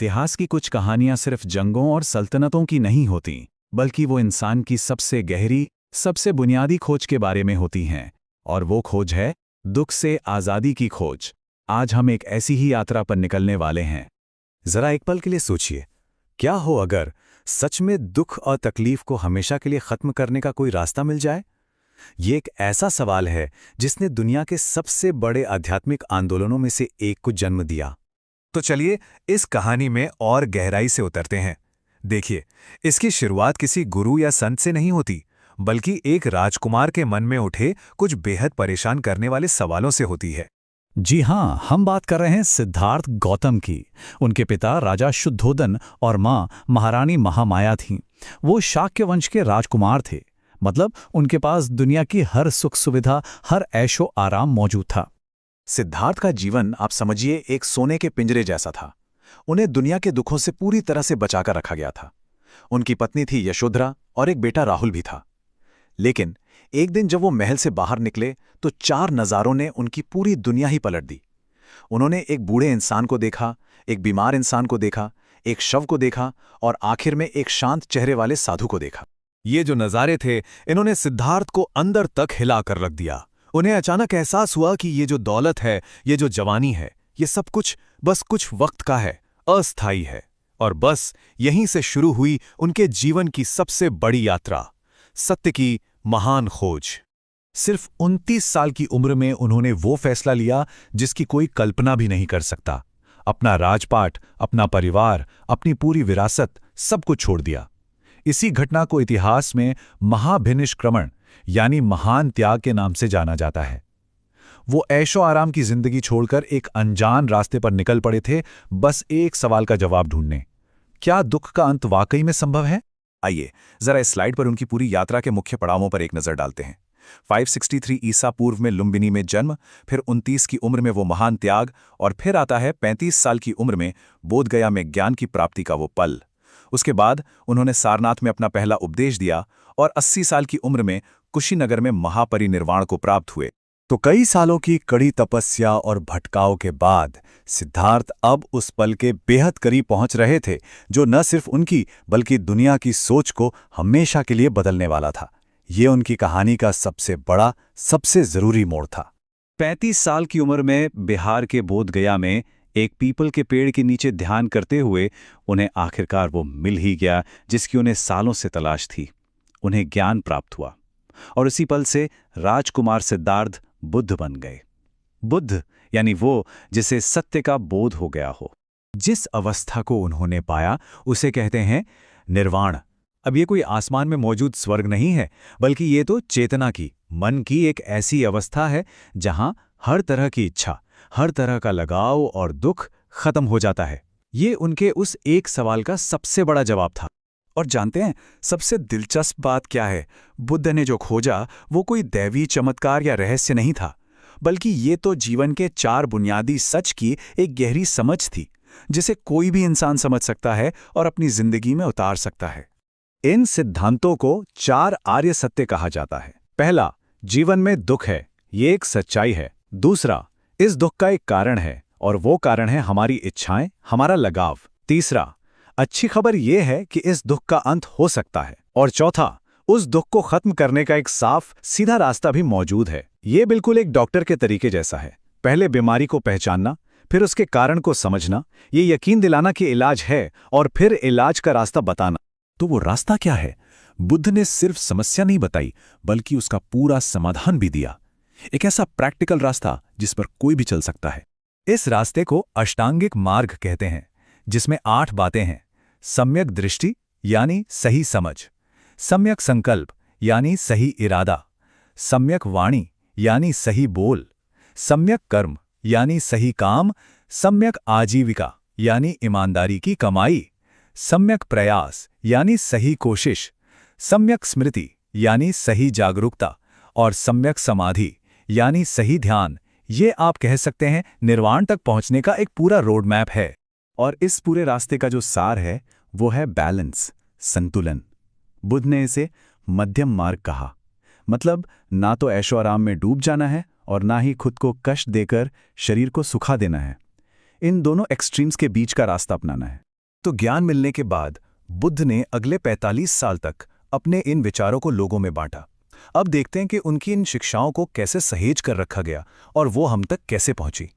इतिहास की कुछ कहानियां सिर्फ जंगों और सल्तनतों की नहीं होती, बल्कि वो इंसान की सबसे गहरी, सबसे बुनियादी खोज के बारे में होती हैं। और वो खोज है दुख से आज़ादी की खोज। आज हम एक ऐसी ही यात्रा पर निकलने वाले हैं। जरा एक पल के लिए सोचिए, क्या हो अगर सच में दुख और तकलीफ को हमेशा के लिए खत्म करने का कोई रास्ता मिल जाए। ये एक ऐसा सवाल है जिसने दुनिया के सबसे बड़े आध्यात्मिक आंदोलनों में से एक को जन्म दिया। तो चलिए इस कहानी में और गहराई से उतरते हैं। देखिए, इसकी शुरुआत किसी गुरु या संत से नहीं होती, बल्कि एक राजकुमार के मन में उठे कुछ बेहद परेशान करने वाले सवालों से होती है। जी हाँ, हम बात कर रहे हैं सिद्धार्थ गौतम की। उनके पिता राजा शुद्धोदन और माँ महारानी महामाया थीं। वो शाक्य वंश के राजकुमार थे। मतलब उनके पास दुनिया की हर सुख सुविधा, हर ऐशो आराम मौजूद था। सिद्धार्थ का जीवन आप समझिए एक सोने के पिंजरे जैसा था। उन्हें दुनिया के दुखों से पूरी तरह से बचाकर रखा गया था। उनकी पत्नी थी यशोधरा और एक बेटा राहुल भी था। लेकिन एक दिन जब वो महल से बाहर निकले तो चार नज़ारों ने उनकी पूरी दुनिया ही पलट दी। उन्होंने एक बूढ़े इंसान को देखा, एक बीमार इंसान को देखा, एक शव को देखा और आखिर में एक शांत चेहरे वाले साधु को देखा। ये जो नज़ारे थे, इन्होंने सिद्धार्थ को अंदर तक हिला कर रख दिया। उन्हें अचानक एहसास हुआ कि ये जो दौलत है, ये जो जवानी है, ये सब कुछ बस कुछ वक्त का है, अस्थायी है। और बस यहीं से शुरू हुई उनके जीवन की सबसे बड़ी यात्रा, सत्य की महान खोज। सिर्फ 29 साल की उम्र में उन्होंने वो फैसला लिया जिसकी कोई कल्पना भी नहीं कर सकता। अपना राजपाट, अपना परिवार, अपनी पूरी विरासत, सब कुछ छोड़ दिया। इसी घटना को इतिहास में महाभिनिष्क्रमण यानी महान त्याग के नाम से जाना जाता है। वो ऐशो आराम की जिंदगी छोड़कर एक अनजान रास्ते पर निकल पड़े थे, बस एक सवाल का जवाब ढूंढने। क्या दुख का अंत वाकई में संभव है? आइए जरा इस स्लाइड पर उनकी पूरी यात्रा के मुख्य पड़ावों पर एक नजर डालते हैं। 563 ईसा पूर्व में लुम्बिनी में जन्म, फिर 29 की उम्र में वो महान त्याग, और फिर आता है 35 साल की उम्र में बोधगया में ज्ञान की प्राप्ति का वो पल। उसके बाद उन्होंने सारनाथ में अपना पहला उपदेश दिया और 80 साल की उम्र में कुशीनगर में महापरिनिर्वाण को प्राप्त हुए। तो कई सालों की कड़ी तपस्या और भटकाव के बाद सिद्धार्थ अब उस पल के बेहद करीब पहुंच रहे थे, जो न सिर्फ उनकी बल्कि दुनिया की सोच को हमेशा के लिए बदलने वाला था। ये उनकी कहानी का सबसे बड़ा, सबसे जरूरी मोड़ था। 35 साल की उम्र में बिहार के बोधगया में एक पीपल के पेड़ के नीचे ध्यान करते हुए उन्हें आखिरकार वो मिल ही गया जिसकी उन्हें सालों से तलाश थी। उन्हें ज्ञान प्राप्त हुआ और उसी पल से राजकुमार सिद्धार्थ बुद्ध बन गए। बुद्ध यानी वो जिसे सत्य का बोध हो गया हो। जिस अवस्था को उन्होंने पाया उसे कहते हैं निर्वाण। अब ये कोई आसमान में मौजूद स्वर्ग नहीं है, बल्कि ये तो चेतना की, मन की एक ऐसी अवस्था है जहां हर तरह की इच्छा, हर तरह का लगाव और दुख खत्म हो जाता है। ये उनके उस एक सवाल का सबसे बड़ा जवाब था। और जानते हैं सबसे दिलचस्प बात क्या है? बुद्ध ने जो खोजा वो कोई दैवी चमत्कार या रहस्य नहीं था, बल्कि ये तो जीवन के चार बुनियादी सच की एक गहरी समझ थी, जिसे कोई भी इंसान समझ सकता है और अपनी जिंदगी में उतार सकता है। इन सिद्धांतों को चार आर्य सत्य कहा जाता है। पहला, जीवन में दुख है, ये एक सच्चाई है। दूसरा, इस दुख का एक कारण है और वो कारण है हमारी इच्छाएं, हमारा लगाव। तीसरा, अच्छी खबर यह है कि इस दुख का अंत हो सकता है। और चौथा, उस दुख को खत्म करने का एक साफ सीधा रास्ता भी मौजूद है। ये बिल्कुल एक डॉक्टर के तरीके जैसा है। पहले बीमारी को पहचानना, फिर उसके कारण को समझना, ये यकीन दिलाना कि इलाज है, और फिर इलाज का रास्ता बताना। तो वो रास्ता क्या है? बुद्ध ने सिर्फ समस्या नहीं बताई, बल्कि उसका पूरा समाधान भी दिया। एक ऐसा प्रैक्टिकल रास्ता जिस पर कोई भी चल सकता है। इस रास्ते को अष्टांगिक मार्ग कहते हैं, जिसमें 8 बातें हैं। सम्यक दृष्टि यानी सही समझ, सम्यक संकल्प यानी सही इरादा, सम्यक वाणी यानी सही बोल, सम्यक कर्म यानी सही काम, सम्यक आजीविका यानी ईमानदारी की कमाई, सम्यक प्रयास यानी सही कोशिश, सम्यक स्मृति यानी सही जागरूकता, और सम्यक समाधि यानी सही ध्यान। ये आप कह सकते हैं निर्वाण तक पहुंचने का एक पूरा रोड मैप है। और इस पूरे रास्ते का जो सार है वो है बैलेंस, संतुलन। बुद्ध ने इसे मध्यम मार्ग कहा। मतलब ना तो ऐशो आराम में डूब जाना है और ना ही खुद को कष्ट देकर शरीर को सुखा देना है। इन दोनों एक्सट्रीम्स के बीच का रास्ता अपनाना है। तो ज्ञान मिलने के बाद बुद्ध ने अगले 45 साल तक अपने इन विचारों को लोगों में बांटा। अब देखते हैं कि उनकी इन शिक्षाओं को कैसे सहेज कर रखा गया और वो हम तक कैसे पहुंची।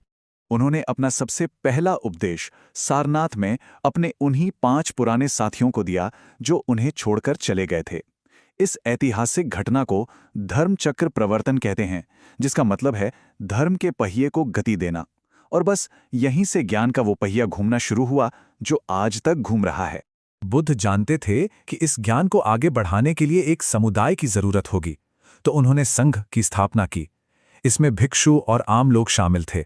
उन्होंने अपना सबसे पहला उपदेश सारनाथ में अपने उन्हीं 5 पुराने साथियों को दिया जो उन्हें छोड़कर चले गए थे। इस ऐतिहासिक घटना को धर्मचक्र प्रवर्तन कहते हैं, जिसका मतलब है धर्म के पहिए को गति देना। और बस यहीं से ज्ञान का वो पहिया घूमना शुरू हुआ जो आज तक घूम रहा है। बुद्ध जानते थे कि इस ज्ञान को आगे बढ़ाने के लिए एक समुदाय की जरूरत होगी, तो उन्होंने संघ की स्थापना की। इसमें भिक्षु और आम लोग शामिल थे,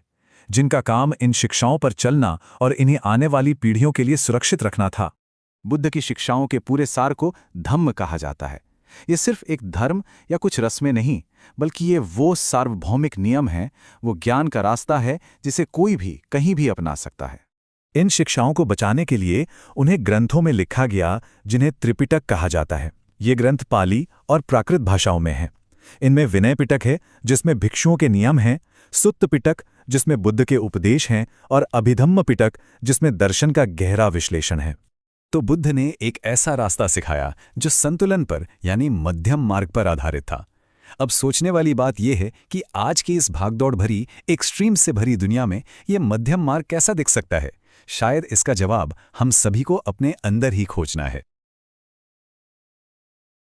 जिनका काम इन शिक्षाओं पर चलना और इन्हें आने वाली पीढ़ियों के लिए सुरक्षित रखना था। बुद्ध की शिक्षाओं के पूरे सार को धम्म कहा जाता है। ये सिर्फ एक धर्म या कुछ रस्में नहीं, बल्कि ये वो सार्वभौमिक नियम है, वो ज्ञान का रास्ता है जिसे कोई भी कहीं भी अपना सकता है। इन शिक्षाओं को बचाने के लिए उन्हें ग्रंथों में लिखा गया, जिन्हें त्रिपिटक कहा जाता है। ये ग्रंथ पाली और प्राकृत भाषाओं में हैं। इनमें विनय पिटक है, जिसमें भिक्षुओं के नियम हैं, सुत्त पिटक, जिसमें बुद्ध के उपदेश हैं, और अभिधम्म पिटक, जिसमें दर्शन का गहरा विश्लेषण है। तो बुद्ध ने एक ऐसा रास्ता सिखाया जो संतुलन पर यानी मध्यम मार्ग पर आधारित था। अब सोचने वाली बात यह है कि आज की इस भागदौड़ भरी, एक्सट्रीम से भरी दुनिया में यह मध्यम मार्ग कैसा दिख सकता है? शायद इसका जवाब हम सभी को अपने अंदर ही खोजना है।